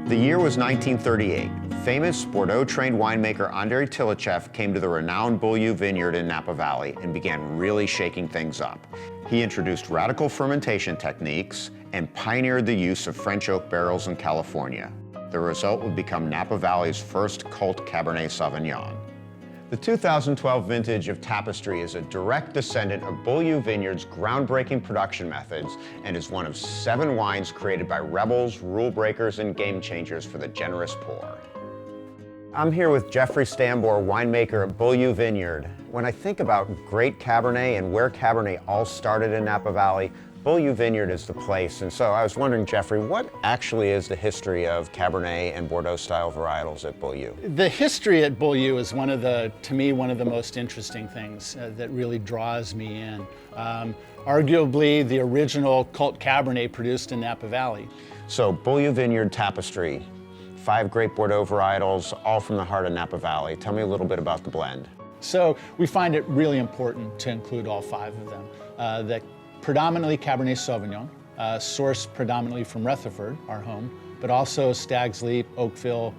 The year was 1938. Famous Bordeaux-trained winemaker Andrei Tilichev came to the renowned Beaulieu Vineyard in Napa Valley and began really shaking things up. He introduced radical fermentation techniques and pioneered the use of French oak barrels in California. The result would become Napa Valley's first cult Cabernet Sauvignon. The 2012 vintage of Tapestry is a direct descendant of Beaulieu Vineyard's groundbreaking production methods and is one of 7 wines created by rebels, rule breakers, and game changers for the generous poor. I'm here with Jeffrey Stambor, winemaker at Beaulieu Vineyard. When I think about great Cabernet and where Cabernet all started in Napa Valley, Beaulieu Vineyard is the place. And so I was wondering, Jeffrey, what actually is the history of Cabernet and Bordeaux-style varietals at Beaulieu? The history at Beaulieu is to me, one of the most interesting things that really draws me in. Arguably the original cult Cabernet produced in Napa Valley. So Beaulieu Vineyard Tapestry, 5 great Bordeaux varietals, all from the heart of Napa Valley. Tell me a little bit about the blend. So we find it really important to include all 5 of them. Predominantly Cabernet Sauvignon, sourced predominantly from Rutherford, our home, but also Stag's Leap, Oakville,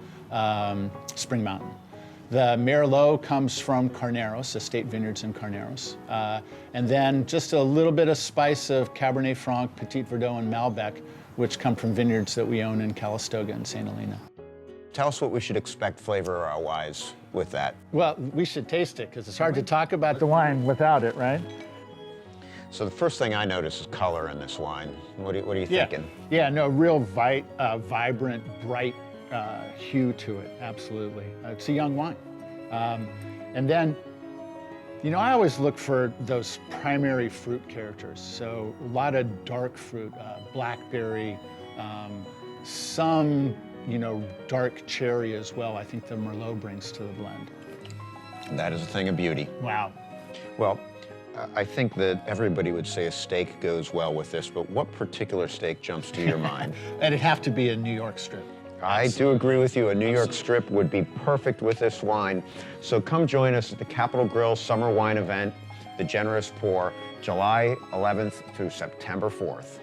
Spring Mountain. The Merlot comes from Carneros, Estate Vineyards in Carneros. And then just a little bit of spice of Cabernet Franc, Petit Verdot, and Malbec, which come from vineyards that we own in Calistoga and St. Helena. Tell us what we should expect flavor-wise with that. Well, we should taste it, because it's hard to talk about the wine without it, right? So the first thing I notice is color in this wine. What are you thinking? Yeah, no, real vibrant, bright hue to it, absolutely. It's a young wine. And then, you know, I always look for those primary fruit characters. So a lot of dark fruit, blackberry, some, dark cherry as well. I think the Merlot brings to the blend. That is a thing of beauty. Wow. Well, I think that everybody would say a steak goes well with this, but what particular steak jumps to your mind? It'd have to be a New York strip. I do agree with you. A New York strip would be perfect with this wine. So come join us at the Capital Grille Summer Wine Event, The Generous Pour, July 11th through September 4th.